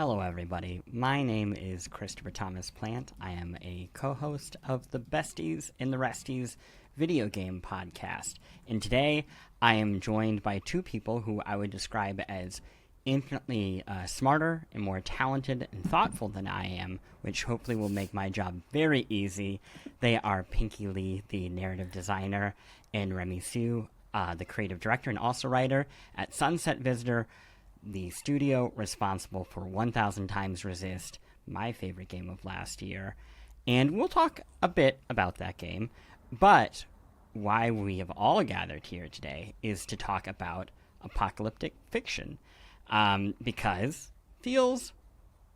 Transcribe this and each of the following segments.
Hello, everybody. My name is Christopher Thomas Plante. I am a co-host of the Besties in the Resties video game podcast. And today, I am joined by two people who I would describe as infinitely smarter and more talented and thoughtful than I am, which hopefully will make my job very easy. They are Pinki Lee, the narrative designer, and Remy Siu, the creative director and also writer at Sunset Visitor, the studio responsible for 1000 Times Resist, my favorite game of last year. And we'll talk a bit about that game, but why we have all gathered here today is to talk about apocalyptic fiction, because feels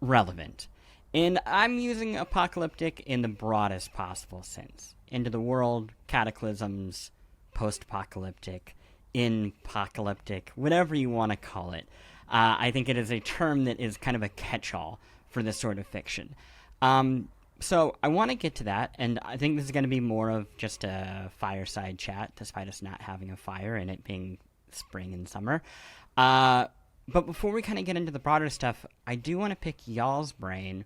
relevant. And I'm using apocalyptic in the broadest possible sense. Into the world, cataclysms, post-apocalyptic, in-apocalyptic, whatever you want to call it. I think it is a term that is kind of a catch-all for this sort of fiction. So I want to get to that, and I think this is going to be more of just a fireside chat, despite us not having a fire and it being spring and summer. But before we kind of get into the broader stuff, I do want to pick y'all's brain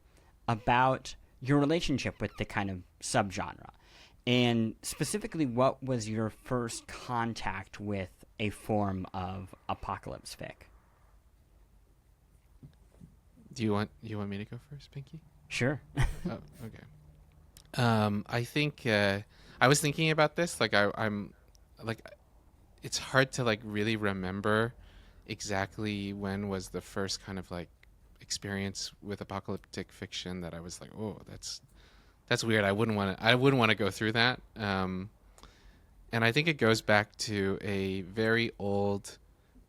about your relationship with the kind of subgenre. And specifically, what was your first contact with a form of apocalypse fic? Do you want me to go first, Pinky? Sure. Oh, okay. I think I was thinking about this. Like I'm like, it's hard to like really remember exactly when was the first kind of like experience with apocalyptic fiction that I was like, oh, that's weird. I wouldn't want to go through that. And I think it goes back to a very old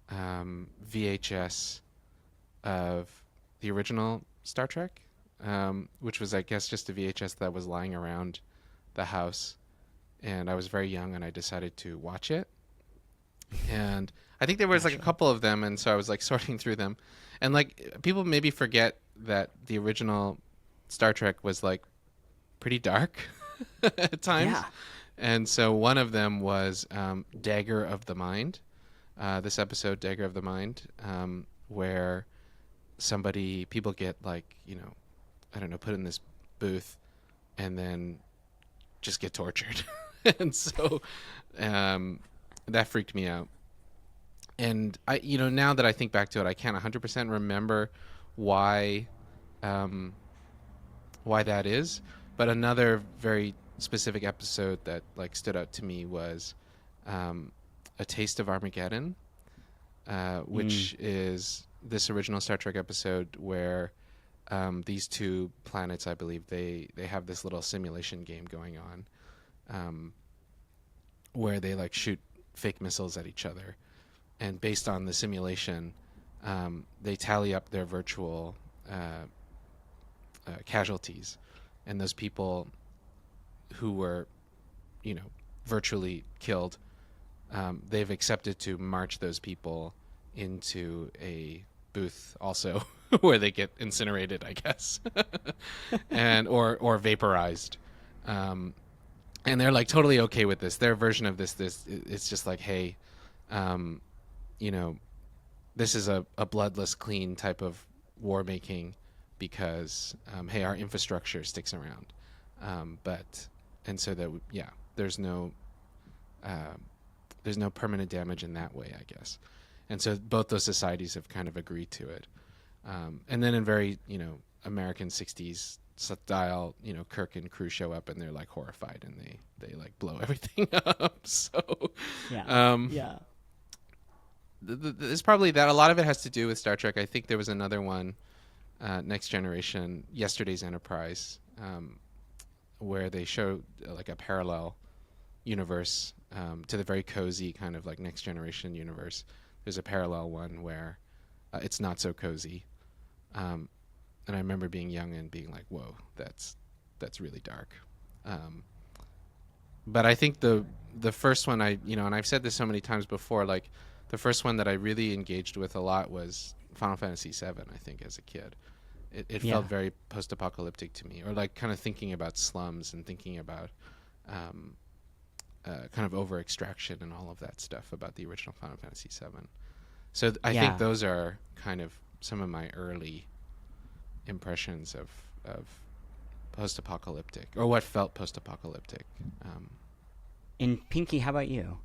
VHS of the original Star Trek, which was, I guess, just a VHS that was lying around the house. And I was very young, and I decided to watch it. And I think there was like a couple of them, and so I was like sorting through them. And like people maybe forget that the original Star Trek was like pretty dark at times. Yeah. And so one of them was Dagger of the Mind. This episode, Dagger of the Mind, where people get like, I don't know, put in this booth and then just get tortured. And so that freaked me out. And I, now that I think back to it, I can't 100% remember why that is. But another very specific episode that like stood out to me was A Taste of Armageddon, which is this original Star Trek episode where these two planets, I believe, they have this little simulation game going on, where they like shoot fake missiles at each other, and based on the simulation, they tally up their virtual casualties, and those people who were, virtually killed, they've accepted to march those people into a booth also where they get incinerated, I guess, and or vaporized, and they're like totally okay with this. Their version of this it's just like, hey, this is a bloodless, clean type of war making because hey, our infrastructure sticks around, and so that there's no permanent damage in that way, I guess. And so both those societies have kind of agreed to it. And then in very, American 60s style, Kirk and crew show up and they're like horrified and they like blow everything up. So it's probably that. A lot of it has to do with Star Trek. I think there was another one, Next Generation, Yesterday's Enterprise, where they showed like a parallel universe to the very cozy kind of like Next Generation universe. There's a parallel one where it's not so cozy, and I remember being young and being like, "Whoa, that's really dark." But I think the first one and I've said this so many times before, like the first one that I really engaged with a lot was Final Fantasy VII. I think as a kid, it felt very post-apocalyptic to me, or like kind of thinking about slums and thinking about kind of over extraction and all of that stuff about the original Final Fantasy VII. So I think those are kind of some of my early impressions of post-apocalyptic, or what felt post-apocalyptic. And Pinki, how about you?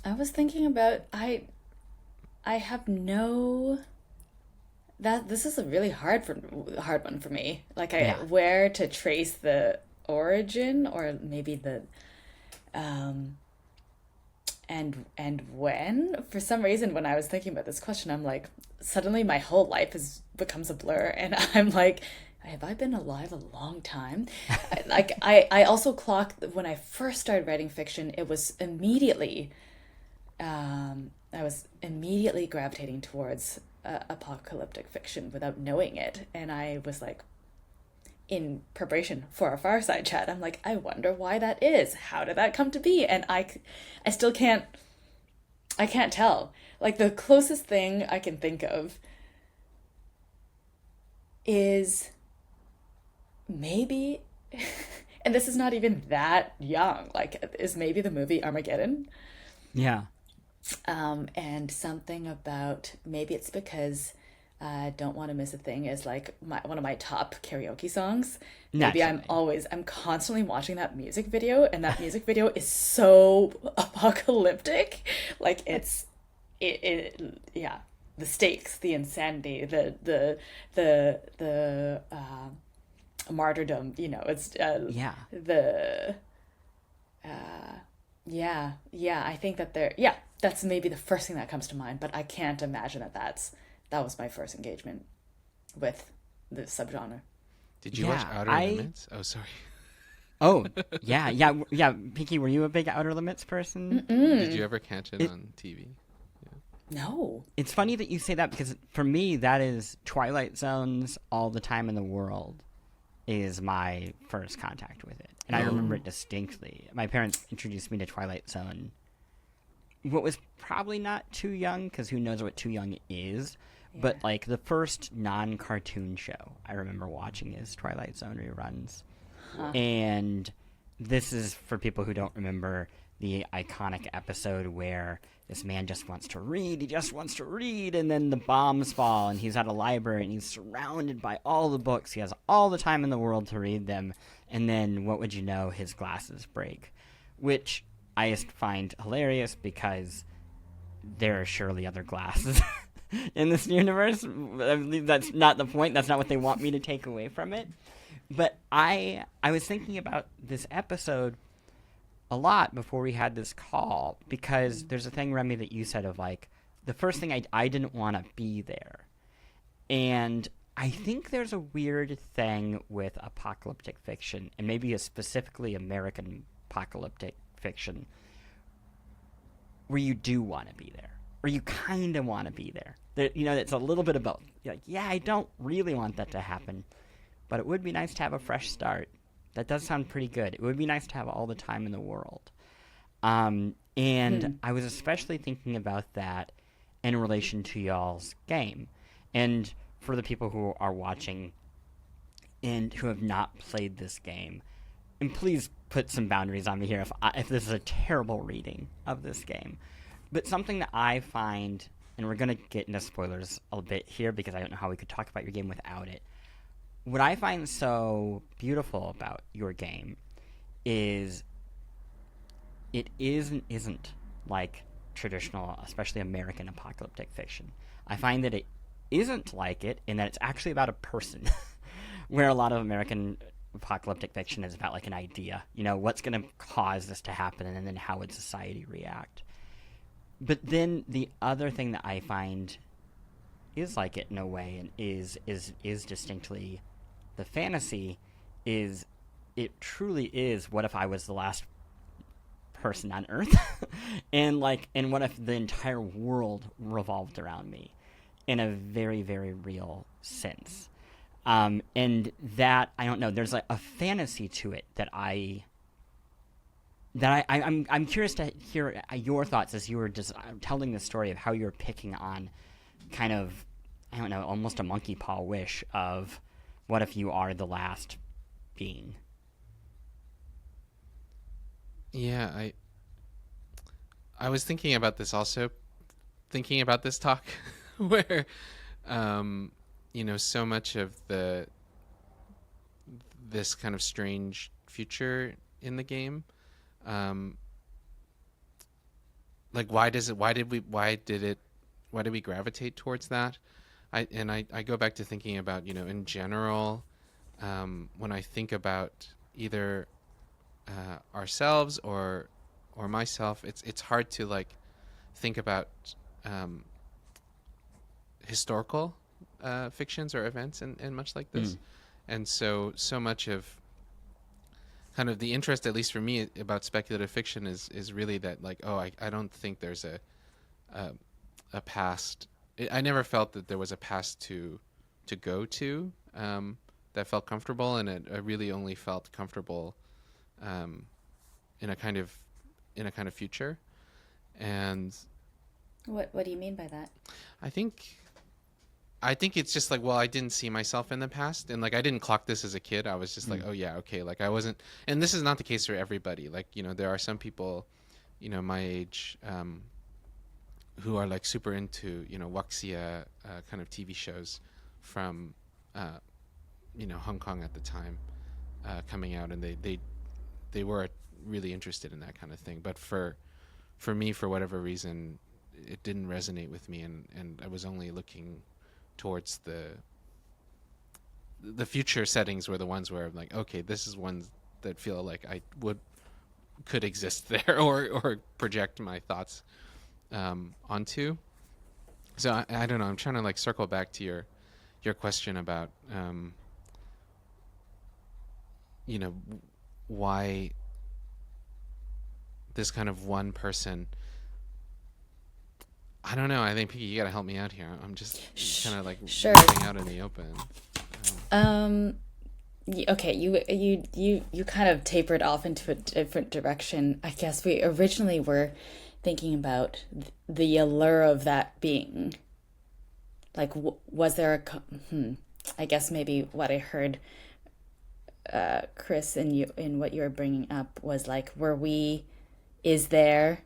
I was thinking about I have no that this is a really hard one for me. Like where to trace the origin, or maybe the and when. For some reason, when I was thinking about this question, I'm like, suddenly my whole life becomes a blur, and I'm like, have I been alive a long time? I also clocked when I first started writing fiction, it was immediately I was immediately gravitating towards apocalyptic fiction without knowing it. And I was like, in preparation for our Fireside chat, I'm like, I wonder why that is. How did that come to be? And I still can't tell. Like, the closest thing I can think of is maybe, and this is not even that young, like, is maybe the movie Armageddon. Yeah. And something about, maybe it's because Don't Want to Miss a Thing is like one of my top karaoke songs. Maybe Naturally. I'm constantly watching that music video, and that music video is so apocalyptic. Like yeah, the stakes, the insanity, the martyrdom, it's Yeah. the yeah, I think that that's maybe the first thing that comes to mind, but I can't imagine that was my first engagement with the subgenre. Did you watch Outer Limits? Oh, sorry. Oh, yeah. Pinki, were you a big Outer Limits person? Did you ever catch it on TV? No. It's funny that you say that, because for me, that is Twilight Zone's All the Time in the World is my first contact with it. And I remember it distinctly. My parents introduced me to Twilight Zone. What was probably not too young, because who knows what too young is. Yeah. But like the first non-cartoon show I remember watching is Twilight Zone reruns. Huh. And this is for people who don't remember the iconic episode where this man just wants to read. He just wants to read, and then the bombs fall, and he's at a library, and he's surrounded by all the books. He has all the time in the world to read them, and then, what would you know, his glasses break, which I just find hilarious, because there are surely other glasses in this universe. I believe that's not the point. That's not what they want me to take away from it. But I was thinking about this episode a lot before we had this call, because there's a thing, Remy, that you said of like, the first thing I didn't want to be there. And I think there's a weird thing with apocalyptic fiction, and maybe a specifically American apocalyptic fiction, where you do want to be there, or you kind of want to be there. It's a little bit of both. You're like, yeah, I don't really want that to happen, but it would be nice to have a fresh start. That does sound pretty good. It would be nice to have all the time in the world. I was especially thinking about that in relation to y'all's game. And for the people who are watching and who have not played this game, and please put some boundaries on me here if this is a terrible reading of this game. But something that I find, and we're going to get into spoilers a bit here, because I don't know how we could talk about your game without it. What I find so beautiful about your game is it isn't like traditional, especially American apocalyptic fiction. I find that it isn't like it in that it's actually about a person, where a lot of American apocalyptic fiction is about like an idea, what's going to cause this to happen, and then how would society react. But then the other thing that I find is like it in a way, and is distinctly the fantasy, is it truly is, what if I was the last person on Earth? and what if the entire world revolved around me in a very, very real sense? And that, I don't know, there's like a fantasy to it that I'm curious to hear your thoughts as you were just telling the story of how you're picking on kind of, I don't know, almost a monkey paw wish of, what if you are the last being? Yeah, I was thinking about this also, thinking about this talk, where, so much of this kind of strange future in the game, like why did we gravitate towards that? I go back to thinking about, in general, when I think about either ourselves or myself, it's hard to like think about historical fictions or events and much like this. And so much of kind of the interest, at least for me, about speculative fiction is really that, like, I don't think there's a past. I never felt that there was a past to go to that felt comfortable, and I really only felt comfortable in a kind of future. And What do you mean by that? I think it's just like, well, I didn't see myself in the past, and like I didn't clock this as a kid. I was just like, oh yeah, okay, like I wasn't, and this is not the case for everybody. Like, there are some people, my age, who are like super into, wuxia kind of TV shows from Hong Kong at the time, coming out, and they were really interested in that kind of thing. But for me, for whatever reason, it didn't resonate with me, and I was only looking towards the future settings were the ones where I'm like, okay, this is ones that feel like I could exist there or project my thoughts onto. So I don't know. I'm trying to like circle back to your question about why this kind of one person. I don't know. I think, Pinki, you got to help me out here. I'm just kind of like living out in the open. Okay, you kind of tapered off into a different direction. I guess we originally were thinking about the allure of that being. Like, was there I guess maybe what I heard, Chris, in what you were bringing up was like, is there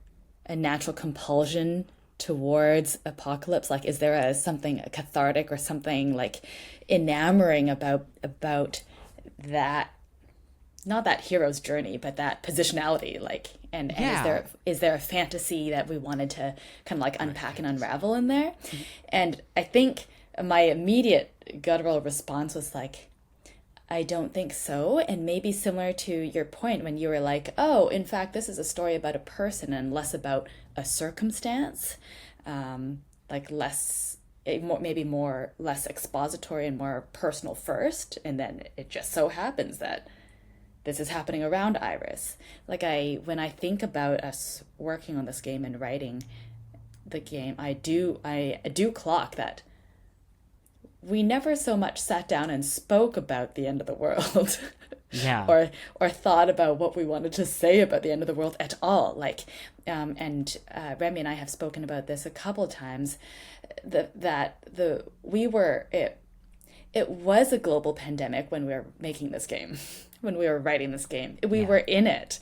a natural compulsion towards apocalypse? Like, is there something cathartic or something like enamoring about that, not that hero's journey, but that positionality, like, and is there a fantasy that we wanted to kind of like unpack and unravel in there? And I think my immediate guttural response was like, I don't think so. And maybe similar to your point when you were like, oh, in fact, this is a story about a person and less about a circumstance, like less expository and more personal first. And then it just so happens that this is happening around Iris. Like when I think about us working on this game and writing the game, I do clock that we never so much sat down and spoke about the end of the world. Yeah. or thought about what we wanted to say about the end of the world at all. Like, and Remy and I have spoken about this a couple times, it was a global pandemic when we were making this game, when we were writing this game. We were in it.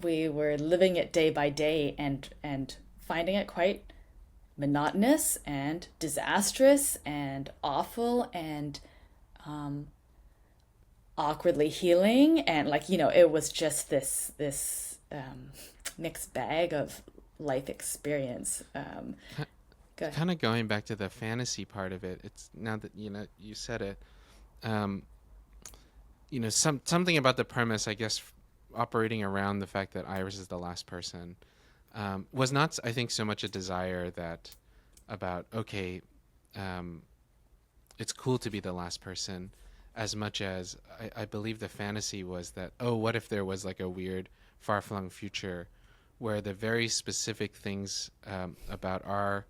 We were living it day by day and finding it quite monotonous and disastrous and awful and awkwardly healing, and like, it was just this mixed bag of life experience. Kind of going back to the fantasy part of it, it's now that you said it, something about the premise, I guess, operating around the fact that Iris is the last person, was not, I think, so much a desire about it's cool to be the last person, as much as I believe the fantasy was that, what if there was like a weird far-flung future where the very specific things about our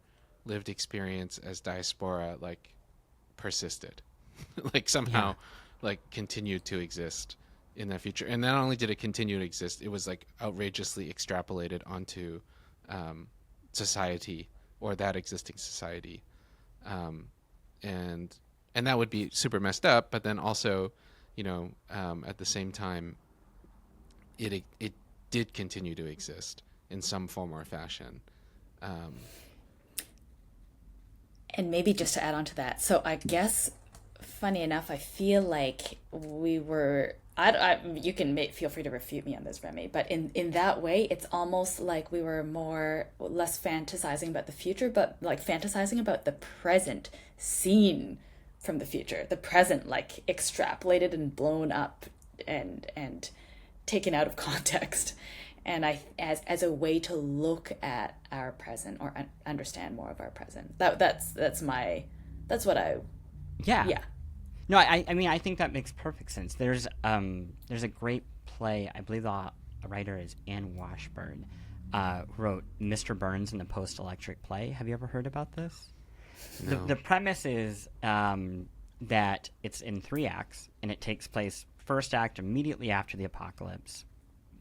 lived experience as diaspora like persisted, like somehow like continued to exist in that future. And not only did it continue to exist, it was like outrageously extrapolated onto society, or that existing society, and that would be super messed up. But then also, at the same time, it did continue to exist in some form or fashion. And maybe just to add on to that, so I guess, funny enough, I feel like we were. You can feel free to refute me on this, Remy. But in that way, it's almost like we were less fantasizing about the future, but like fantasizing about the present, seen from the future, the present, like extrapolated and blown up, and taken out of context, and as a way to look at our present or understand more of our present. That's what I. Yeah. No, I mean, I think that makes perfect sense. There's a great play. I believe the writer is Anne Washburn, who wrote Mr. Burns in the Post-Electric Play. Have you ever heard about this? No. The premise is that it's in 3 acts, and it takes place first act immediately after the apocalypse.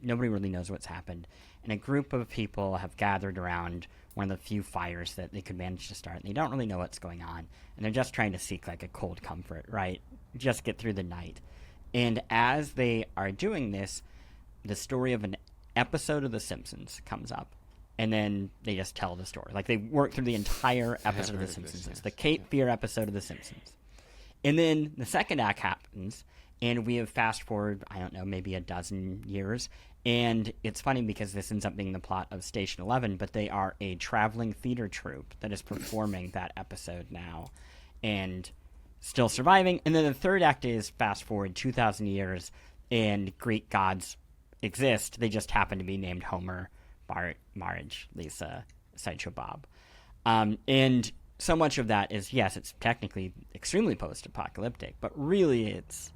Nobody really knows what's happened, and a group of people have gathered around one of the few fires that they could manage to start, and they don't really know what's going on, and they're just trying to seek like a cold comfort, right? Just get through the night. And as they are doing this, the story of an episode of The Simpsons comes up, and then they just tell the story. Like, they work through the entire episode of The Simpsons. It's the Cape Fear episode of The Simpsons. And then the second act happens, and we have fast forward, I don't know, maybe a dozen years. And it's funny because this ends up being the plot of Station 11, but they are a traveling theater troupe that is performing that episode now and still surviving. And then the third act is fast forward 2,000 years, and Greek gods exist. They just happen to be named Homer, Bart, Marge, Lisa, Sideshow Bob. And so much of that is, yes, it's technically extremely post-apocalyptic, but really it's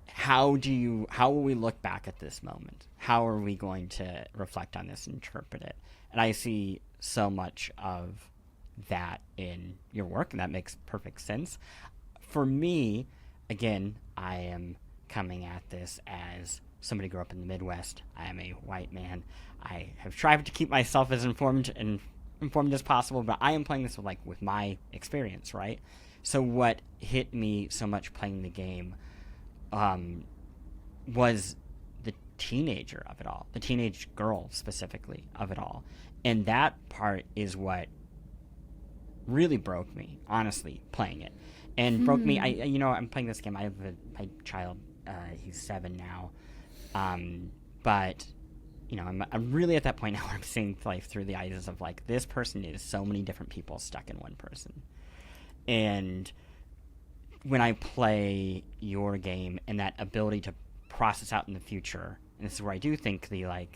how will we look back at this moment? How are we going to reflect on this and interpret it? And I see so much of that in your work, and that makes perfect sense. For me, again, I am coming at this as somebody who grew up in the Midwest. I am a white man. I have tried to keep myself as informed as possible, but I am playing this with my experience, right? So what hit me so much playing the game was the teenager of it all, the teenage girl specifically of it all. And that part is what really broke me, honestly, playing it. And broke me, I'm playing this game, I have my child, he's 7 now, but, I'm really at that point now where I'm seeing life through the eyes of, this person is so many different people stuck in one person. And when I play your game and that ability to process out in the future, and this is where I do think the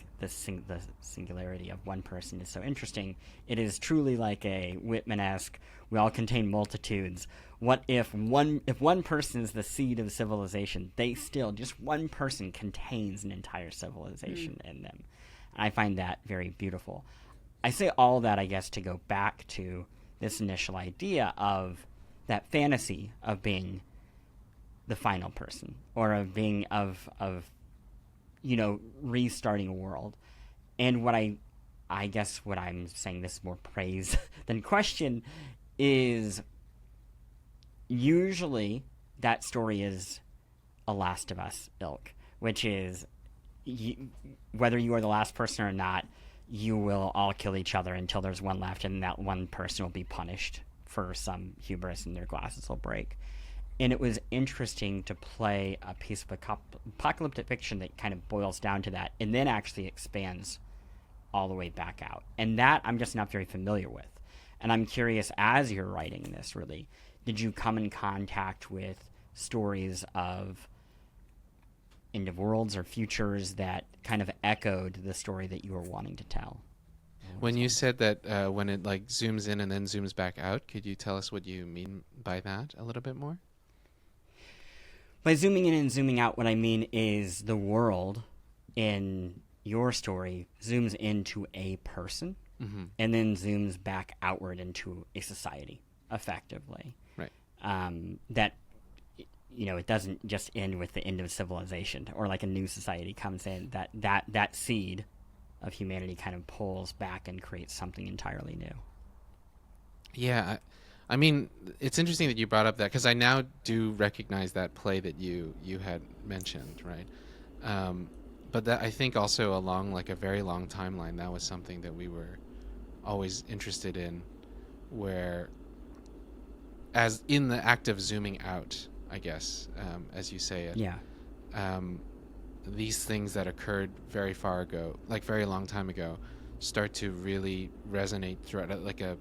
singularity of one person is so interesting. It is truly like a Whitman-esque, we all contain multitudes. What if one person is the seed of civilization, just one person contains an entire civilization in them. And I find that very beautiful. I say all that, I guess, to go back to this initial idea of that fantasy of being the final person, or of being of restarting a world. And what I guess what I'm saying, this is more praise than question, is usually that story is a Last of Us ilk, which is whether you are the last person or not, you will all kill each other until there's one left, and that one person will be punished for some hubris and their glasses will break. And it was interesting to play a piece of apocalyptic fiction that kind of boils down to that and then actually expands all the way back out. And that I'm just not very familiar with. And I'm curious, as you're writing this, really, did you come in contact with stories of end of worlds or futures that kind of echoed the story that you were wanting to tell? When you said that when it zooms in and then zooms back out, could you tell us what you mean by that a little bit more? By zooming in and zooming out, what I mean is the world in your story zooms into a person and then zooms back outward into a society, effectively. Right. That, it doesn't just end with the end of civilization or like a new society comes in. That seed of humanity kind of pulls back and creates something entirely new. Yeah, I mean, it's interesting that you brought up that, because I now do recognize that play that you had mentioned, right? But that, I think, also along a very long timeline, that was something that we were always interested in, where as in the act of zooming out, I guess, as you say it. Yeah. These things that occurred very far ago, like very long time ago, start to really resonate throughout like a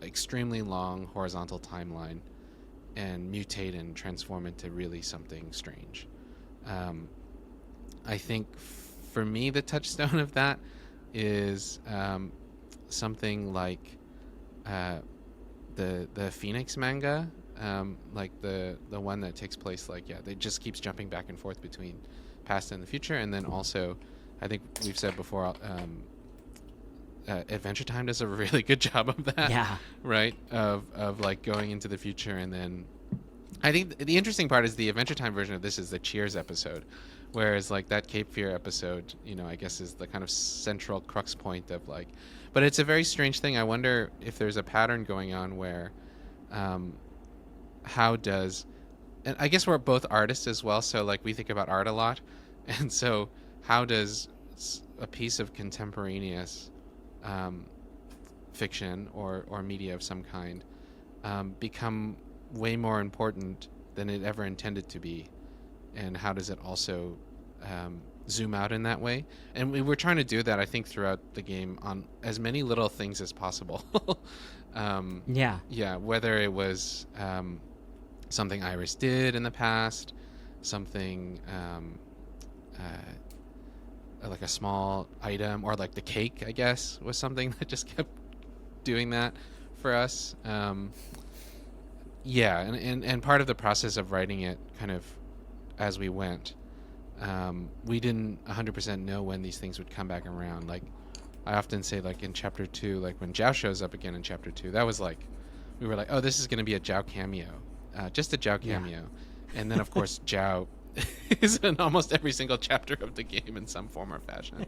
extremely long horizontal timeline and mutate and transform into really something strange. I think for me, the touchstone of that is something like the Phoenix manga, like the one that takes place it just keeps jumping back and forth between past and the future, and then also I think we've said before, Adventure Time does a really good job of that. Yeah. Right, of like going into the future, and then I think the interesting part is the Adventure Time version of this is the Cheers episode, whereas like that Cape Fear episode, I guess is the kind of central crux point of like, but it's a very strange thing. I wonder if there's a pattern going on where, how does, and I guess we're both artists as well, so like we think about art a lot, and so how does a piece of contemporaneous fiction or media of some kind become way more important than it ever intended to be, and how does it also zoom out in that way? And we were trying to do that, I think, throughout the game on as many little things as possible. Whether it was something Iris did in the past, something like a small item, or like the cake, I guess, was something that just kept doing that for us. And part of the process of writing it kind of as we went, we didn't 100% know when these things would come back around. Like I often say, like in chapter 2, like when Zhao shows up again in chapter 2, that was like, we were like, oh, this is going to be a Zhao cameo, just a Zhao cameo. And then of course Zhao is in almost every single chapter of the game in some form or fashion.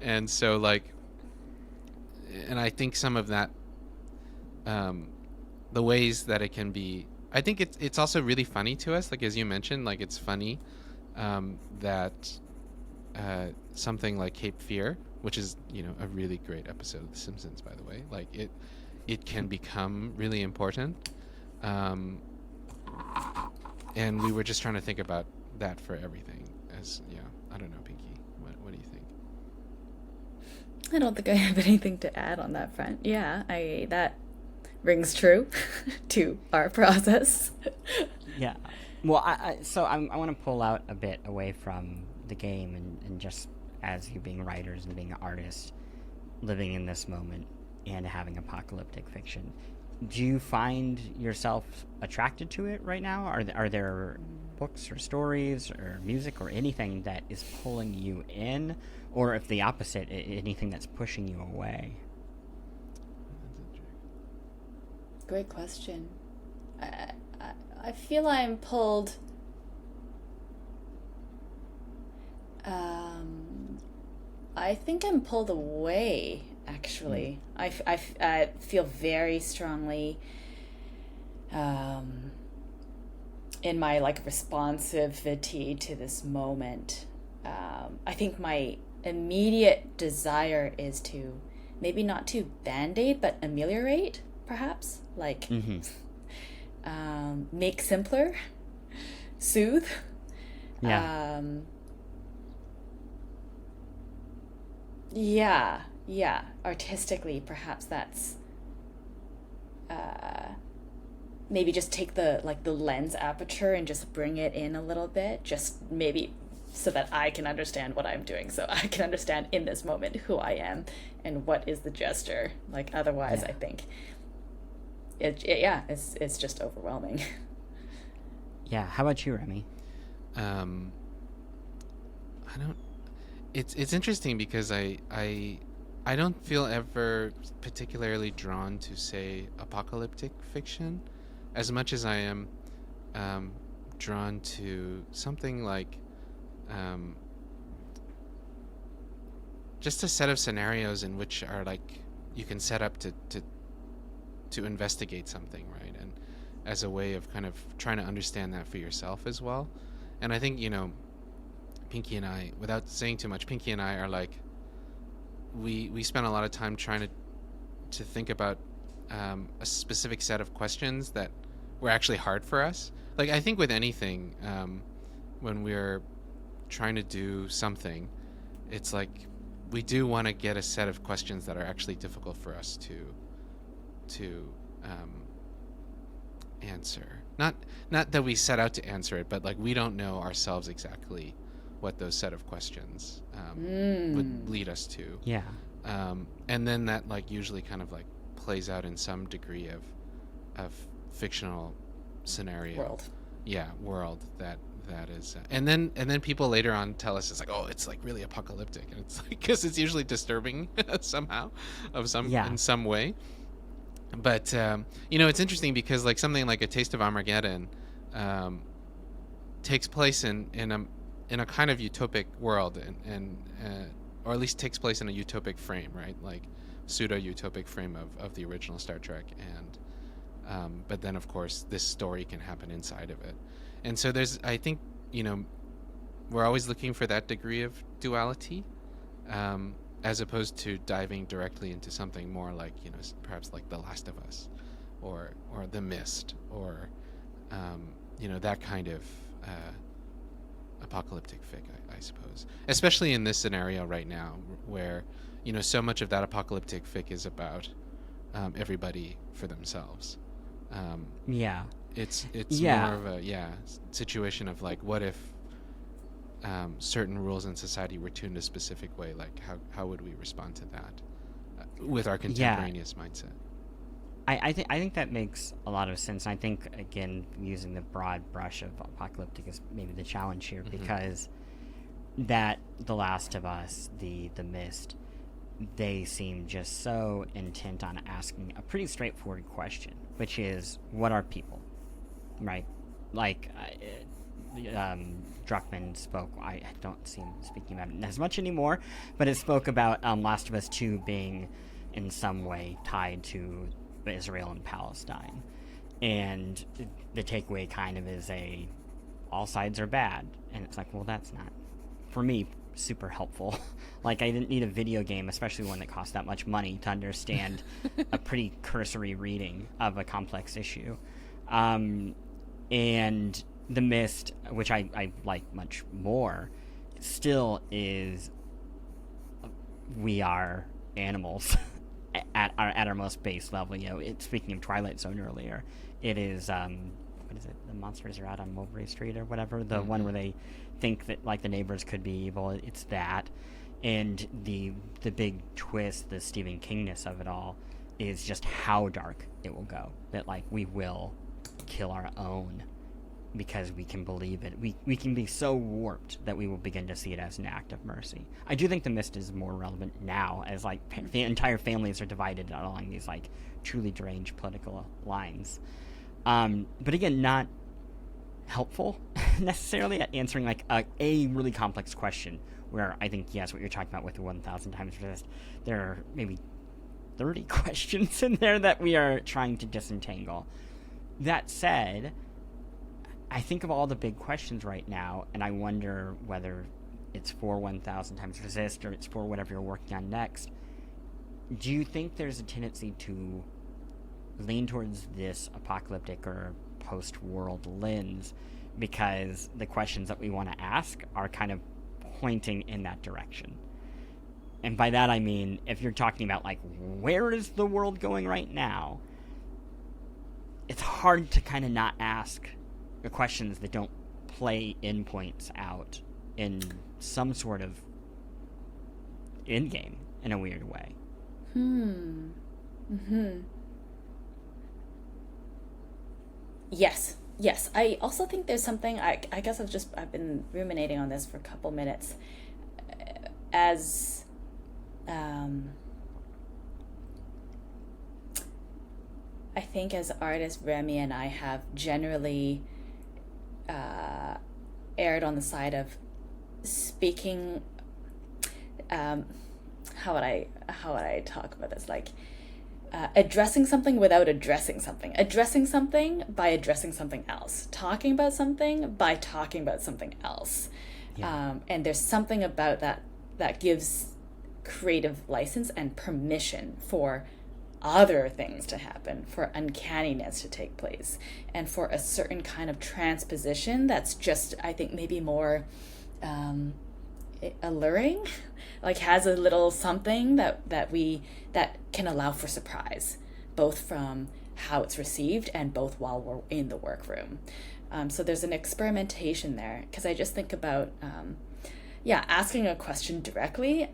And so like, and I think some of that, the ways that it can be, I think it's also really funny to us, like as you mentioned, like it's funny that something like Cape Fear, which is a really great episode of The Simpsons, by the way, like it can become really important, and we were just trying to think about that for everything. I don't know, Pinki, what do you think? I don't think I have anything to add on that front. That rings true to our process. Yeah. Well, I want to pull out a bit away from the game and just as you being writers and being artists, living in this moment and having apocalyptic fiction. Do you find yourself attracted to it right now? Are there books or stories or music or anything that is pulling you in, or if the opposite, anything that's pushing you away? Great question. I feel I'm pulled. I think I'm pulled away. Actually, I feel very strongly in my like responsivity to this moment. I think my immediate desire is to maybe not to band-aid but ameliorate, perhaps, like make simpler, soothe. Artistically, perhaps that's maybe just take the lens aperture and just bring it in a little bit, just maybe so that I can understand what I'm doing, so I can understand in this moment who I am and what is the gesture. Like otherwise, I think it's just overwhelming. Yeah. How about you, Remy? It's interesting because I don't feel ever particularly drawn to, say, apocalyptic fiction as much as I am drawn to something like just a set of scenarios in which are like you can set up to investigate something, right? And as a way of kind of trying to understand that for yourself as well. And I think, Pinki and I, without saying too much, Pinki and I are like, we spend a lot of time trying to think about a specific set of questions that were actually hard for us. Like, I think with anything, when we're trying to do something, it's like we do want to get a set of questions that are actually difficult for us to answer. Not that we set out to answer it, but like we don't know ourselves exactly what those set of questions would lead us to. Yeah. And then that like usually kind of like plays out in some degree of fictional scenario world that is and then people later on tell us it's like, oh, it's like really apocalyptic, and it's like because it's usually disturbing somehow in some way. But it's interesting because like something like A Taste of Armageddon takes place in a kind of utopic world, and or at least takes place in a utopic frame, right? Like pseudo-utopic frame of the original Star Trek, and but then of course this story can happen inside of it. And so there's, I think, we're always looking for that degree of duality, as opposed to diving directly into something more like, perhaps like The Last of Us, or The Mist, or that kind of apocalyptic fic, I suppose. Especially in this scenario right now, where so much of that apocalyptic fic is about everybody for themselves. It's more of a situation of like, what if certain rules in society were tuned a specific way? Like how would we respond to that with our contemporaneous mindset? I think that makes a lot of sense. I think, again, using the broad brush of apocalyptic is maybe the challenge here, because that The Last of Us, the Mist, they seem just so intent on asking a pretty straightforward question, which is, what are people? Right? Like, Druckmann spoke, I don't see him speaking about it as much anymore, but it spoke about Last of Us 2 being in some way tied to Israel and Palestine. And the takeaway kind of is all sides are bad. And it's like, well, that's not, for me, super helpful. Like, I didn't need a video game, especially one that cost that much money, to understand a pretty cursory reading of a complex issue. And The Mist, which I like much more, still is, we are animals at our most base level. Speaking of Twilight Zone earlier, it is what is it? The monsters are out on Mulberry Street or whatever. The one where they think that like the neighbors could be evil. It's that, and the big twist, the Stephen Kingness of it all, is just how dark it will go. That like we will kill our own because we can believe it. We can be so warped that we will begin to see it as an act of mercy. I do think The Mist is more relevant now, as like entire families are divided along these like truly deranged political lines. But again, not helpful necessarily at answering like a really complex question, where I think, yes, what you're talking about with the 1,000 times resist, there are maybe 30 questions in there that we are trying to disentangle. That said, I think of all the big questions right now, and I wonder whether it's for 1,000 times resist or it's for whatever you're working on next. Do you think there's a tendency to lean towards this apocalyptic or post-world lens because the questions that we want to ask are kind of pointing in that direction? And by that I mean, if you're talking about like, where is the world going right now, it's hard to kind of not ask the questions that don't play endpoints out in some sort of endgame in a weird way. Yes. I also think there's something, I guess I've been ruminating on this for a couple minutes. As I think as artists, Remy and I have generally erred on the side of speaking, how would I talk about this? Like, addressing something without addressing something. Addressing something by addressing something else. Talking about something by talking about something else. Yeah. And there's something about that gives creative license and permission for other things to happen, for uncanniness to take place, and for a certain kind of transposition that's just, I think, maybe more alluring, like has a little something that can allow for surprise, both from how it's received and both while we're in the workroom. So there's an experimentation there, because I just think about asking a question directly.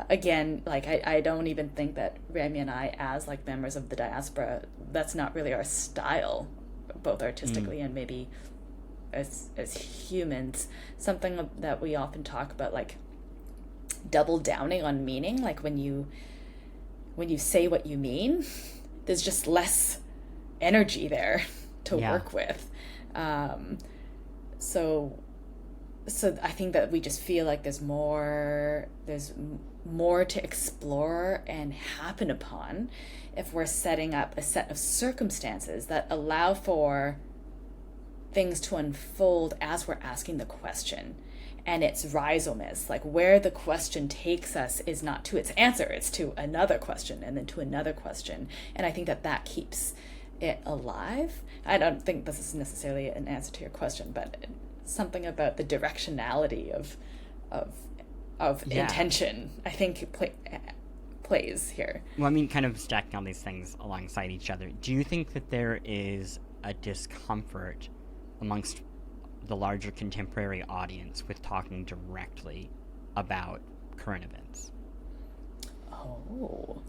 Again, like I don't even think that Remy and I, as like members of the diaspora, that's not really our style, both artistically and maybe as humans. Something that we often talk about, like double downing on meaning. Like when you say what you mean, there's just less energy there to work with. So I think that we just feel like there's more to explore and happen upon if we're setting up a set of circumstances that allow for things to unfold as we're asking the question. And it's rhizomatous, like where the question takes us is not to its answer, it's to another question and then to another question. And I think that keeps it alive. I don't think this is necessarily an answer to your question, but something about the directionality of intention, I think, plays here. Well, I mean, kind of stacking all these things alongside each other, do you think that there is a discomfort amongst the larger contemporary audience with talking directly about current events? Oh.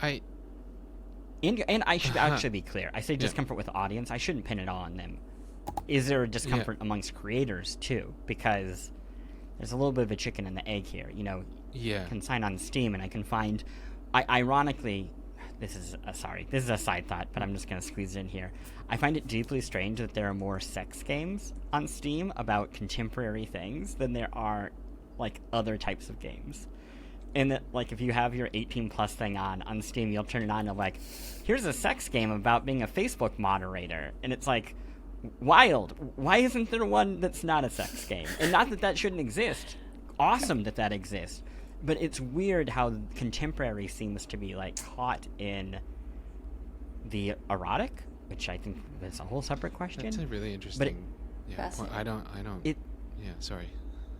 And I should actually be clear. I say discomfort with the audience. I shouldn't pin it all on them. Is there a discomfort amongst creators, too? Because there's a little bit of a chicken and the egg here. You know, I can sign on Steam and I can find... ironically, this is a side thought, but I'm just going to squeeze it in here. I find it deeply strange that there are more sex games on Steam about contemporary things than there are, like, other types of games. And that, like, if you have your 18-plus thing on Steam, you'll turn it on and, like, here's a sex game about being a Facebook moderator. And it's, like, wild. Why isn't there one that's not a sex game? And not that shouldn't exist. Awesome that exists. But it's weird how contemporary seems to be, like, caught in the erotic, which I think is a whole separate question. That's a really interesting point. I don't... sorry.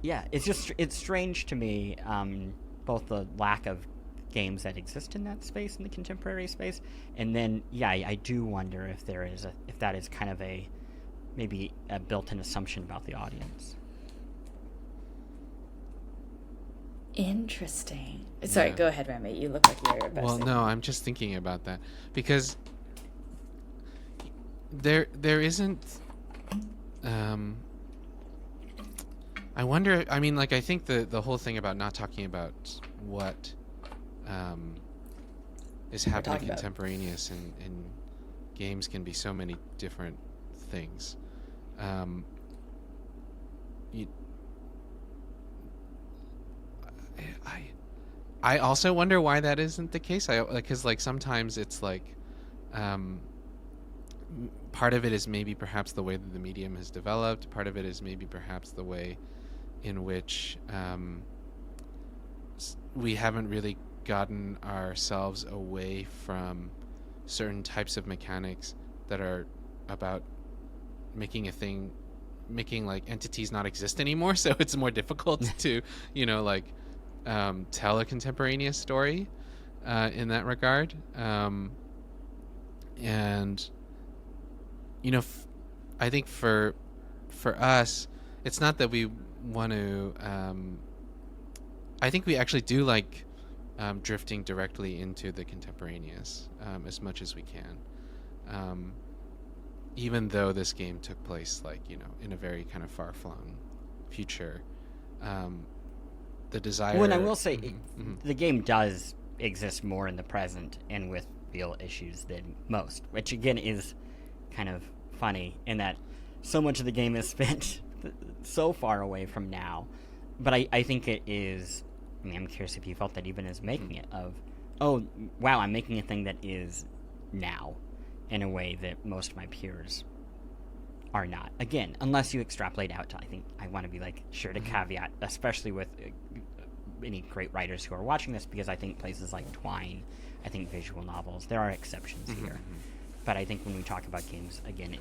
Yeah, it's strange to me, both the lack of games that exist in that space, in the contemporary space, and then I do wonder if that is kind of maybe a built-in assumption about the audience. Interesting. Sorry, go ahead, Remy. You look like you're best. Well, no, I'm just thinking about that because there isn't. I wonder. I mean, like, I think the whole thing about not talking about what is happening contemporaneous in games can be so many different things. I also wonder why that isn't the case. Because like sometimes it's like part of it is maybe perhaps the way that the medium has developed. Part of it is maybe perhaps the way in which we haven't really gotten ourselves away from certain types of mechanics that are about making like entities not exist anymore. So it's more difficult to, tell a contemporaneous story in that regard. And I think for us, it's not that we want to. I think we actually do like drifting directly into the contemporaneous as much as we can. Even though this game took place in a very kind of far-flung future. The desire... Well, and I will say, the game does exist more in the present and with real issues than most, which again is kind of funny in that so much of the game is spent so far away from now. But I think it is... I mean, I'm curious if you felt that even as making it of, oh, wow, I'm making a thing that is now in a way that most of my peers are not. Again, unless you extrapolate out to, I think I want to be like sure to caveat, especially with any great writers who are watching this, because I think places like Twine, I think visual novels, there are exceptions here. But I think when we talk about games, again,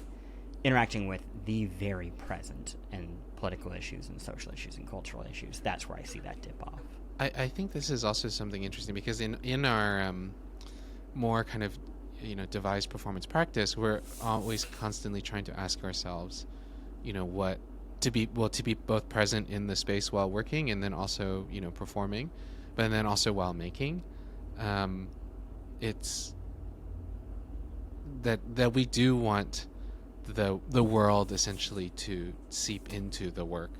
interacting with the very present and political issues and social issues and cultural issues, that's where I see that dip off. I think this is also something interesting, because in our more kind of devised performance practice, we're always constantly trying to ask ourselves, what to be both present in the space while working, and then also performing, but then also while making. It's that we do want the world essentially to seep into the work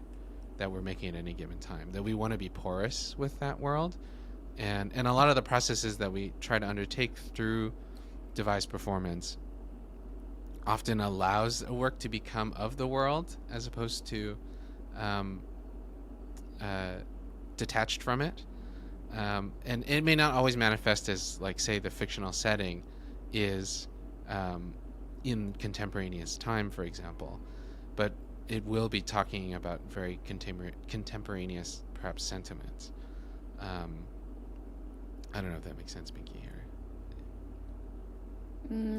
that we're making at any given time, that we want to be porous with that world, and a lot of the processes that we try to undertake through devised performance often allows a work to become of the world as opposed to detached from it, and it may not always manifest as, like, say, the fictional setting is in contemporaneous time, for example, but it will be talking about very contemporaneous, perhaps, sentiments. I don't know if that makes sense, Pinki.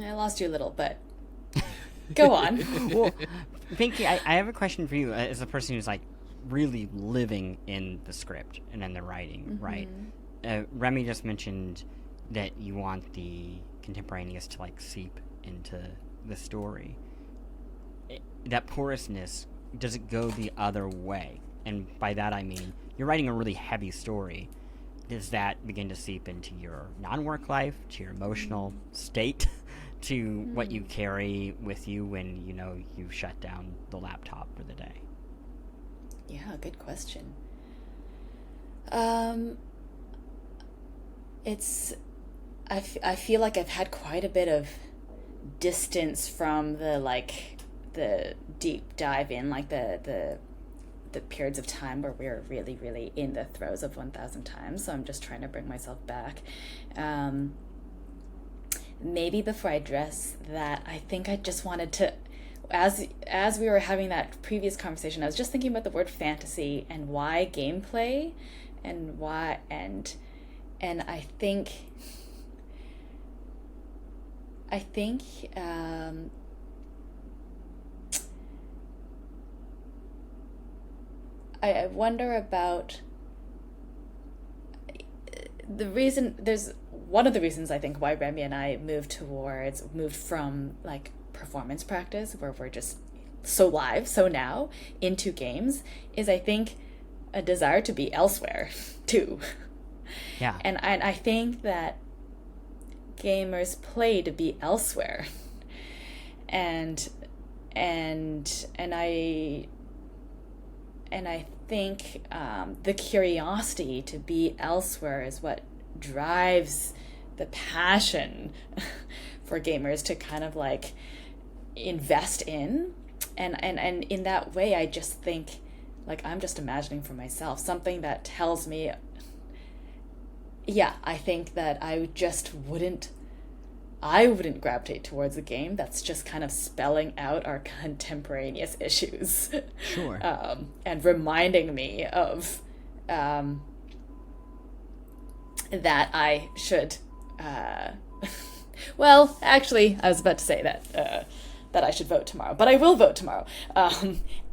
I lost you a little, but go on. Well, Pinki, I have a question for you as a person who's like really living in the script and in the writing, right? Remy just mentioned that you want the contemporaneous to like seep into the story. That porousness, does it go the other way? And by that I mean, you're writing a really heavy story. Does that begin to seep into your non-work life, to your emotional state, to what you carry with you when you've shut down the laptop for the day? Yeah, good question. I feel like I've had quite a bit of distance from the deep dive in, like the periods of time where we're really, really in the throes of 1,000 times. So I'm just trying to bring myself back. Maybe before I address that, I think I just wanted to, as we were having that previous conversation, I was just thinking about the word fantasy and why gameplay, and why, and I think I wonder about the reason. There's one of the reasons I think why Remy and I moved from like performance practice, where we're just so live, so now, into games, is I think a desire to be elsewhere too. Yeah. And I think that gamers play to be elsewhere, and I think the curiosity to be elsewhere is what drives the passion for gamers to kind of like invest in. And in that way, I just think, like, I'm just imagining for myself something that tells me, yeah, I think that I wouldn't gravitate towards a game that's just kind of spelling out our contemporaneous issues. Sure. And reminding me of that I should. Well, actually, I was about to say that I should vote tomorrow, but I will vote tomorrow.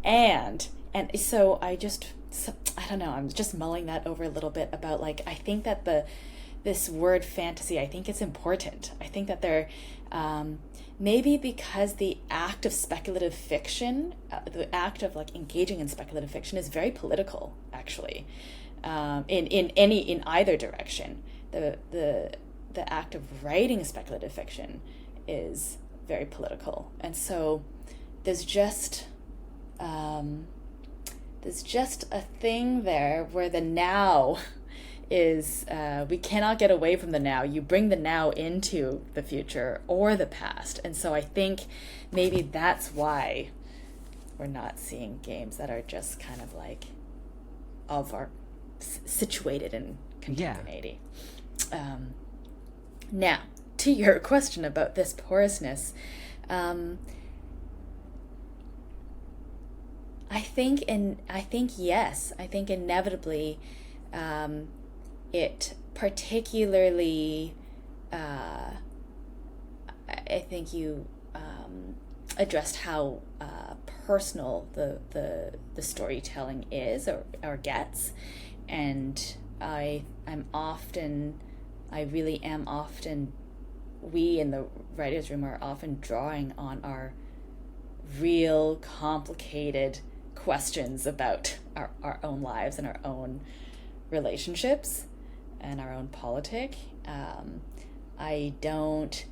And so I don't know. I'm just mulling that over a little bit about, like, I think that this word fantasy, I think it's important. I think that there, maybe because the act of speculative fiction, the act of like engaging in speculative fiction is very political, actually, in either direction. The act of writing speculative fiction is very political, and so there's just a thing there where the now is, we cannot get away from the now. You bring the now into the future or the past. And so I think maybe that's why we're not seeing games that are just kind of like situated in contemporaneity. Yeah. Now, to your question about this porousness, I think yes. I think inevitably It particularly, I think you addressed how personal the storytelling is or gets, and I really am often, we in the writers' room are often drawing on our real complicated questions about our own lives and our own relationships and our own politic. I don't.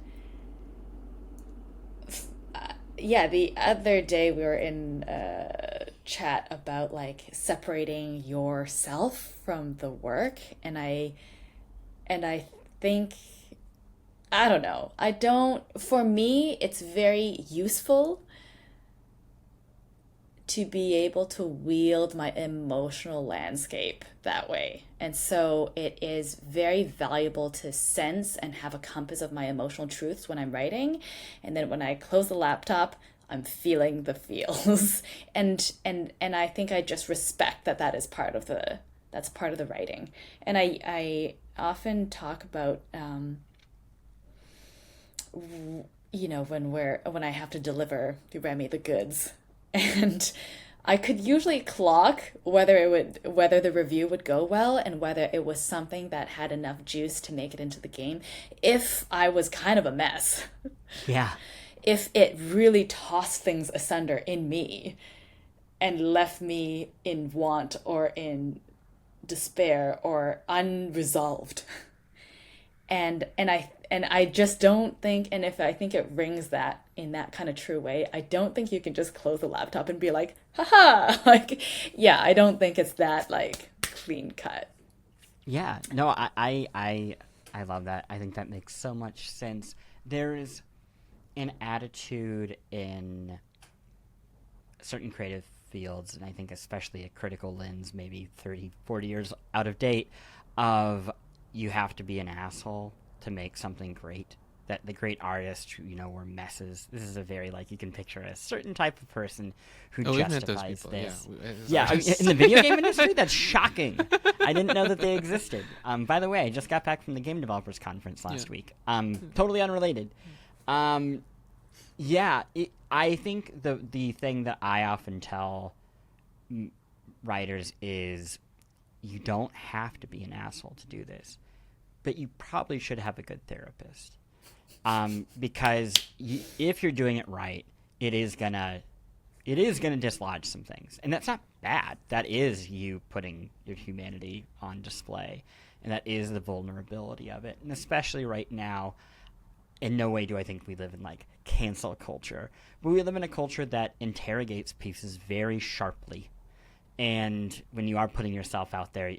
The other day we were in a chat about like separating yourself from the work, and I think, I don't know. For me, it's very useful to be able to wield my emotional landscape that way. And so it is very valuable to sense and have a compass of my emotional truths when I'm writing. And then when I close the laptop, I'm feeling the feels. and I think I just respect that is part of the writing. And I often talk about when I have to deliver Remy the goods, and I could usually clock whether the review would go well and whether it was something that had enough juice to make it into the game. If I was kind of a mess, Yeah. If it really tossed things asunder in me and left me in want or in despair or unresolved. And I just don't think, and if I think it rings that in that kind of true way, I don't think you can just close the laptop and be like, haha, like, yeah, I don't think it's that like clean cut. Yeah, no, I love that. I think that makes so much sense. There's an attitude in certain creative fields, and I think especially a critical lens, maybe 30, 40 years out of date, of you have to be an asshole to make something great. That the great artists who, were messes. This is a very, like, you can picture a certain type of person who justifies this. Yeah, in the video game industry, that's shocking. I didn't know that they existed. By the way, I just got back from the Game Developers Conference last week. Totally unrelated. I think the thing that I often tell writers is you don't have to be an asshole to do this, but you probably should have a good therapist. Because if you're doing it right, it is gonna dislodge some things, and that's not bad. That is you putting your humanity on display, and that is the vulnerability of it. And especially right now, in no way do I think we live in like cancel culture, but we live in a culture that interrogates pieces very sharply. And when you are putting yourself out there,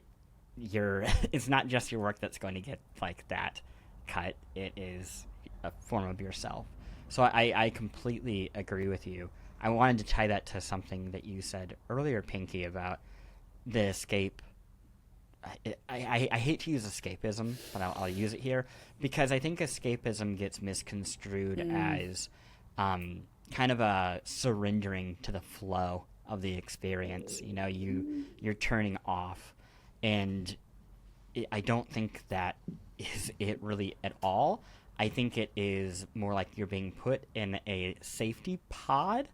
it's not just your work that's going to get like that cut. It is a form of yourself. So I completely agree with you. I wanted to tie that to something that you said earlier, Pinki, about the escape. I hate to use escapism, but I'll use it here because I think escapism gets misconstrued as kind of a surrendering to the flow of the experience. You're turning off, and I don't think that is it really at all. I think it is more like you're being put in a safety pod,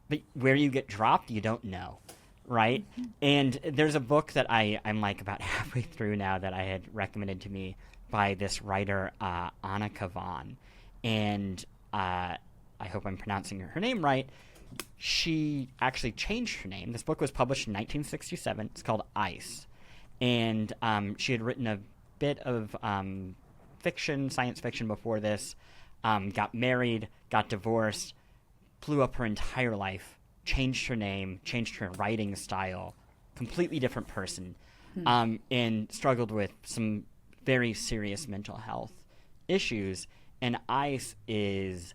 but where you get dropped, you don't know, right? Mm-hmm. And there's a book that I'm like about halfway through now that I had recommended to me by this writer, Anna Kavan. And I hope I'm pronouncing her name right. She actually changed her name. This book was published in 1967. It's called Ice. And she had written a bit of science fiction before this, got married, got divorced, blew up her entire life, changed her name, changed her writing style, completely different person, and struggled with some very serious mental health issues. And Ice is,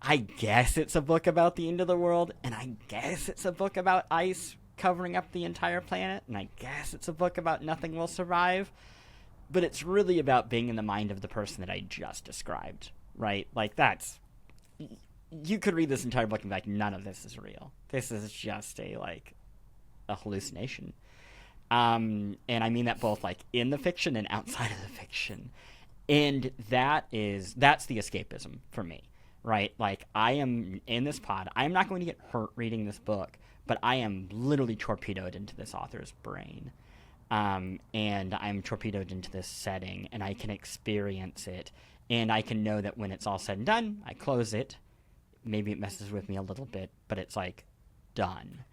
I guess it's a book about the end of the world, and I guess it's a book about ice covering up the entire planet, and I guess it's a book about nothing will survive. But it's really about being in the mind of the person that I just described, right? Like, you could read this entire book and be like, none of this is real. This is just a hallucination. And I mean that both like in the fiction and outside of the fiction. And that's the escapism for me, right? Like, I am in this pod. I am not going to get hurt reading this book, but I am literally torpedoed into this author's brain. And I'm torpedoed into this setting, and I can experience it. And I can know that when it's all said and done, I close it. Maybe it messes with me a little bit, but it's like done.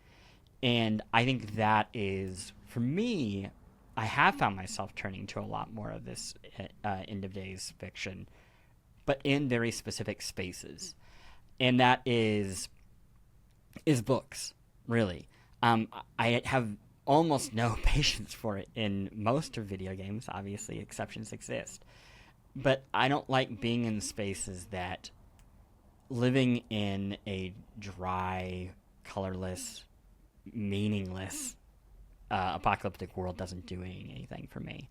And I think that is, for me, I have found myself turning to a lot more of this end of days fiction, but in very specific spaces. And that is books, really. I have almost no patience for it in most of video games. Obviously, exceptions exist. But I don't like being in spaces that living in a dry, colorless, meaningless apocalyptic world doesn't do anything for me.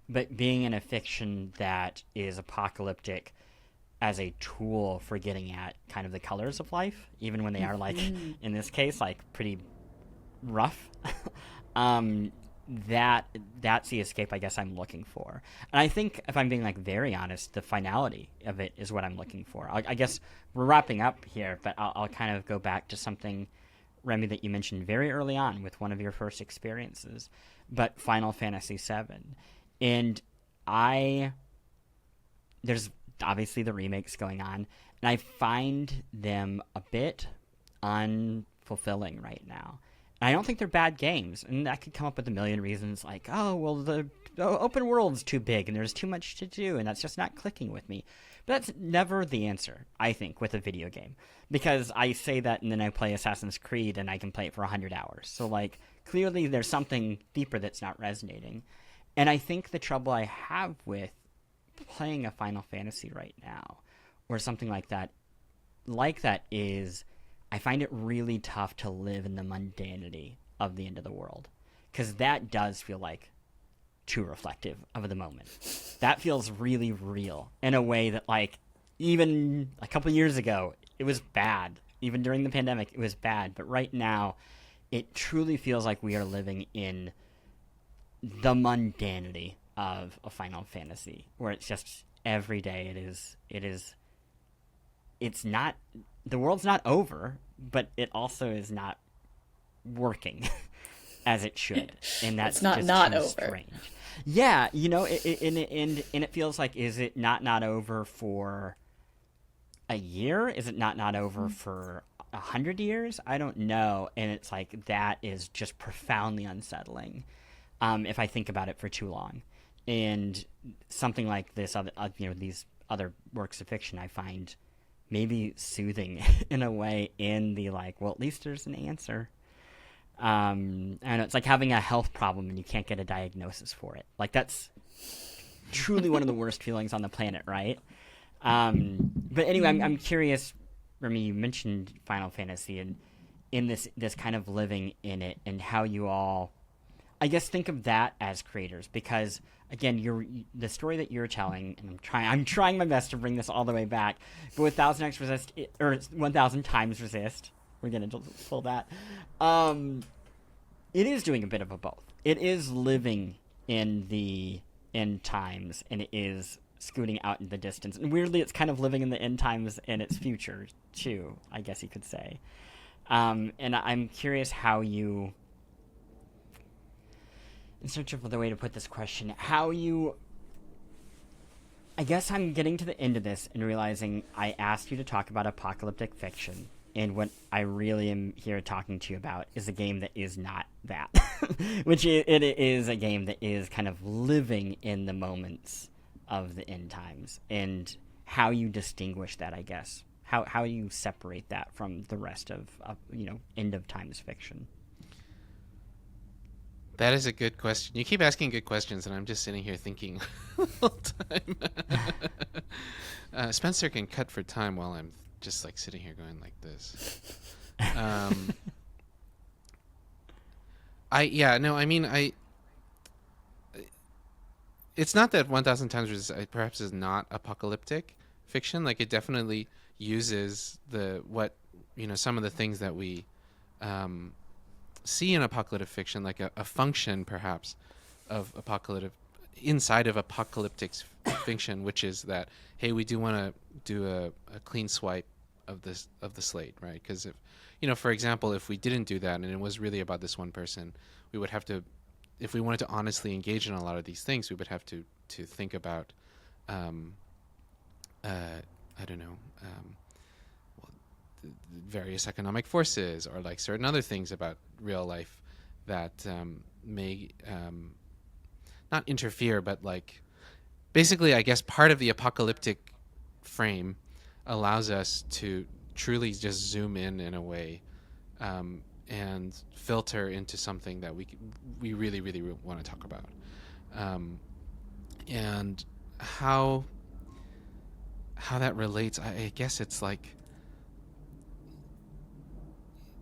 But being in a fiction that is apocalyptic as a tool for getting at kind of the colors of life, even when they are, like, in this case, like, pretty rough, that's the escape I guess I'm looking for. And I think, if I'm being, like, very honest, the finality of it is what I'm looking for. I guess we're wrapping up here, but I'll kind of go back to something, Remy, that you mentioned very early on with one of your first experiences, but Final Fantasy VII. And there's obviously the remakes going on, and I find them a bit unfulfilling right now. And I don't think they're bad games, and I could come up with a million reasons, like, oh, well, the open world's too big, and there's too much to do, and that's just not clicking with me. But that's never the answer, I think, with a video game. Because I say that, and then I play Assassin's Creed, and I can play it for 100 hours. So, like, clearly there's something deeper that's not resonating. And I think the trouble I have with playing a Final Fantasy right now, or something like that is, I find it really tough to live in the mundanity of the end of the world. Because that does feel like too reflective of the moment. That feels really real in a way that, like, even a couple years ago, it was bad. Even during the pandemic, it was bad. But right now, it truly feels like we are living in the mundanity of a Final Fantasy, where it's just every day it's not, the world's not over, but it also is not working as it should, and that's it's not over. Strange. Yeah, you know, and it feels like, is it not over for a year? Is it not over for 100 years? I don't know, and it's like, that is just profoundly unsettling if I think about it for too long. And something like this, these other works of fiction, I find maybe soothing in a way, in the, like, well, at least there's an answer. I don't know, it's like having a health problem and you can't get a diagnosis for it. Like, that's truly one of the worst feelings on the planet, right? But anyway, I'm curious, Remy, you mentioned Final Fantasy, and in this kind of living in it, and how you all, I guess, think of that as creators, because again, the story that you're telling, and I'm trying my best to bring this all the way back, but with 1000x resist, or 1000 times resist, we're gonna pull that. It is doing a bit of a both. It is living in the end times, and it is scooting out in the distance. And weirdly, it's kind of living in the end times and its future too, I guess you could say. And I'm curious how you, in search of the way to put this question, I guess I'm getting to the end of this and realizing I asked you to talk about apocalyptic fiction, and what I really am here talking to you about is a game that is not that. Which it is a game that is kind of living in the moments of the end times, and how you distinguish that, I guess. How you separate that from the rest of end of times fiction. That is a good question. You keep asking good questions, and I'm just sitting here thinking the whole time. Spencer can cut for time while I'm just, like, sitting here going like this. It's not that 1000 times resist perhaps is not apocalyptic fiction. Like, it definitely uses some of the things that we see in apocalyptic fiction like a function perhaps of inside of apocalyptic fiction, which is that, hey, we do want to do a clean swipe of the slate, right? Because if, for example, if we didn't do that and it was really about this one person, we would have to, if we wanted to honestly engage in a lot of these things, we would have to think about, I don't know, various economic forces or like certain other things about real life that may not interfere, but like basically, I guess part of the apocalyptic frame allows us to truly just zoom in a way and filter into something that we really, really want to talk about. And how that relates, I guess it's like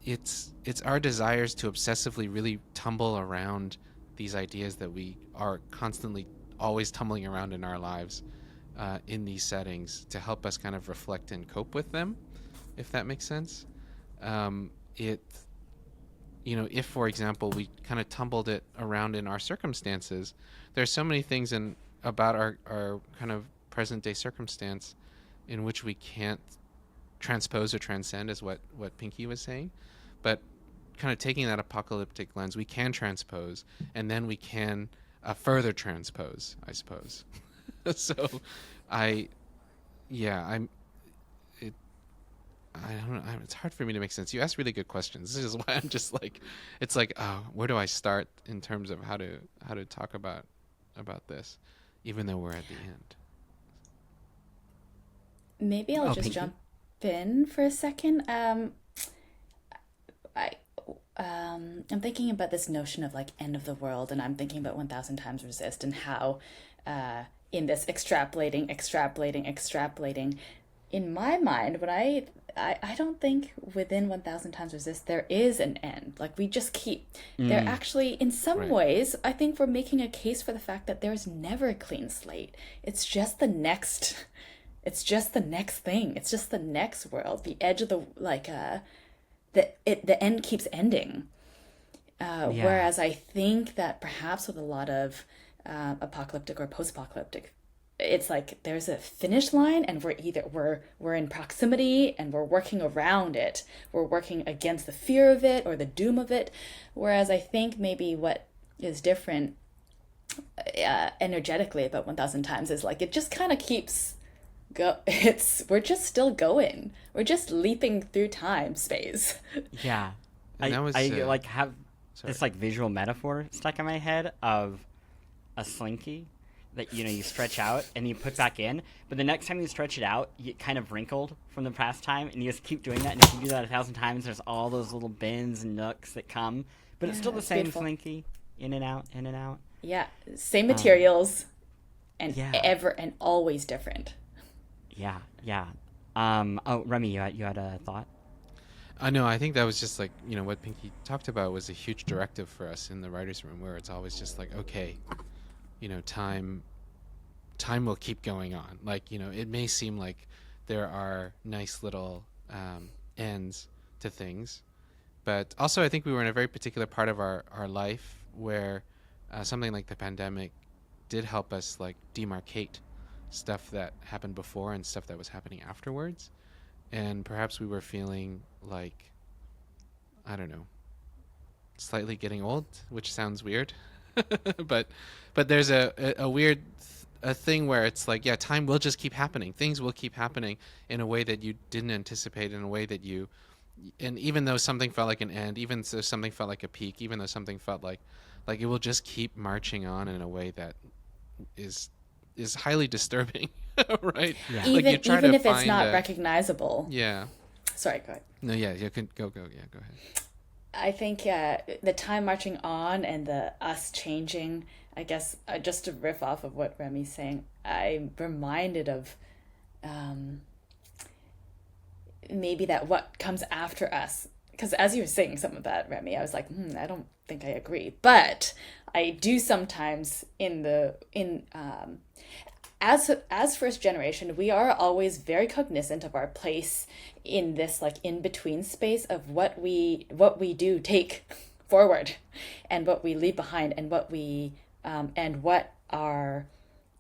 it's our desires to obsessively really tumble around these ideas that we are constantly always tumbling around in our lives in these settings to help us kind of reflect and cope with them, if that makes sense. If, for example, we kind of tumbled it around in our circumstances, there's so many things about our kind of present day circumstance in which we can't transpose or transcend, is what Pinki was saying. But kind of taking that apocalyptic lens, we can transpose, and then we can further transpose, I suppose. So I don't know. It's hard for me to make sense. You asked really good questions. This is why I'm just like, it's like, oh, where do I start in terms of how to talk about this, even though we're at the end. Maybe I'll just Pinki. jump in for a second. I'm thinking about this notion of like end of the world, and I'm thinking about 1000 Times Resist and how in this extrapolating, in my mind, when I don't think within 1000 Times Resist there is an end. Like we just keep, there actually, in some Right. ways, I think we're making a case for the fact that there's never a clean slate. It's just the next thing. It's just the next world. The edge of the, like, the end keeps ending. Whereas I think that perhaps with a lot of apocalyptic or post-apocalyptic, it's like there's a finish line, and we're in proximity and we're working around it. We're working against the fear of it or the doom of it. Whereas I think maybe what is different energetically about 1000 Times is like it just kind of keeps we're just still going. We're just leaping through time space. Yeah. And that was, I like have sorry. this like visual metaphor stuck in my head of a slinky that you stretch out and you put back in, but the next time you stretch it out, you kind of wrinkled from the past time, and you just keep doing that. And if you do that 1000 times, there's all those little bends and nooks that come, but it's still the it's same beautiful. slinky, in and out, in and out. Yeah, same materials, and Yeah. ever and always different. Yeah. Remy, you had a thought? No, I think that was just like, what Pinki talked about was a huge directive for us in the writer's room, where it's always just like, okay, time will keep going on. Like, it may seem like there are nice little ends to things, but also I think we were in a very particular part of our life where something like the pandemic did help us like demarcate stuff that happened before and stuff that was happening afterwards. And perhaps we were feeling like, I don't know, slightly getting old, which sounds weird. but there's a weird thing where it's like, yeah, time will just keep happening. Things will keep happening in a way that you didn't anticipate, in a way that and even though something felt like an end, even though something felt like a peak, even though something felt like it will just keep marching on in a way that is highly disturbing. Right? Yeah. Like, you try Even to if it's find not recognizable. Yeah. Sorry, go ahead. No, yeah, you can go. Yeah, go ahead. I think the time marching on and the us changing, I guess, just to riff off of what Remy's saying, I'm reminded of maybe that what comes after us. Because as you were saying some of that, Remy, I was like, I don't think I agree. But I do sometimes as first generation, we are always very cognizant of our place in this like in between space of what we do take forward, and what we leave behind, and what we and what our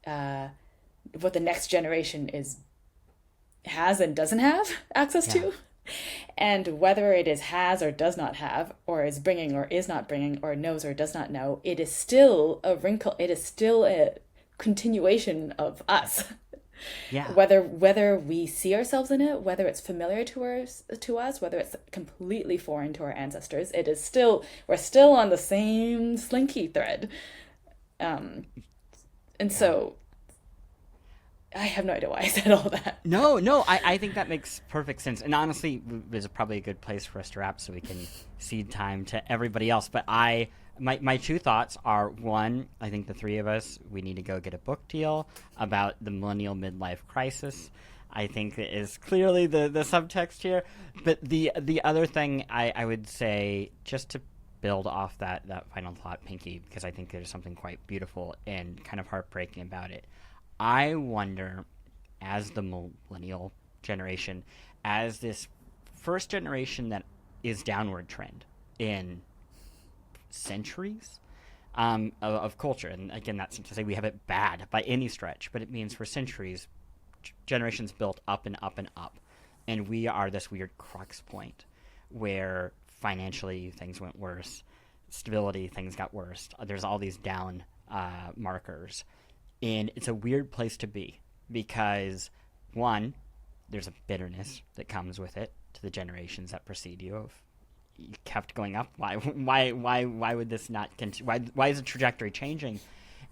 what the next generation has and doesn't have access to, and whether it is has or does not have, or is bringing or is not bringing, or knows or does not know, it is still a wrinkle. It is still a continuation of us. Yeah. Whether we see ourselves in it, whether it's familiar to us, whether it's completely foreign to our ancestors, we're still on the same slinky thread. So I have no idea why I said all that. No, I think that makes perfect sense. And honestly, this is probably a good place for us to wrap so we can cede time to everybody else. But my two thoughts are, one, I think the three of us, we need to go get a book deal about the millennial midlife crisis. I think it is clearly the subtext here. But the other thing I would say, just to build off that final thought, Pinki, because I think there's something quite beautiful and kind of heartbreaking about it. I wonder, as the millennial generation, as this first generation that is downward trend in centuries of culture, and again, that's not to say we have it bad by any stretch, but it means for centuries, generations built up and up and up, and we are this weird crux point where financially things went worse, stability, things got worse. There's all these down markers. And it's a weird place to be because, one, there's a bitterness that comes with it to the generations that precede you. Of you kept going up. Why would this not continue? Why is the trajectory changing?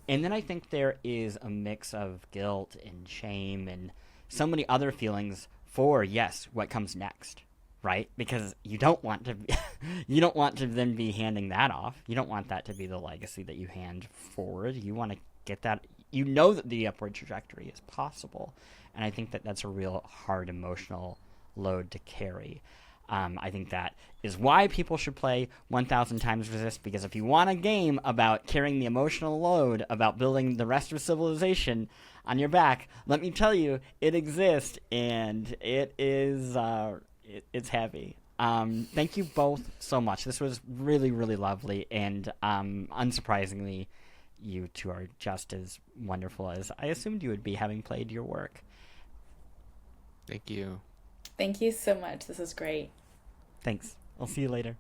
And then I think there is a mix of guilt and shame and so many other feelings for, yes, what comes next, right? Because you don't want to then be handing that off. You don't want that to be the legacy that you hand forward. You want to get that. You know that the upward trajectory is possible, and I think that that's a real hard emotional load to carry. I think that is why people should play 1000 Times Resist, because if you want a game about carrying the emotional load, about building the rest of civilization on your back, let me tell you, it exists, and it is it's heavy. Thank you both so much. This was really, really lovely, and unsurprisingly, you two are just as wonderful as I assumed you would be, having played your work. Thank you. Thank you so much. This is great. Thanks. I'll see you later.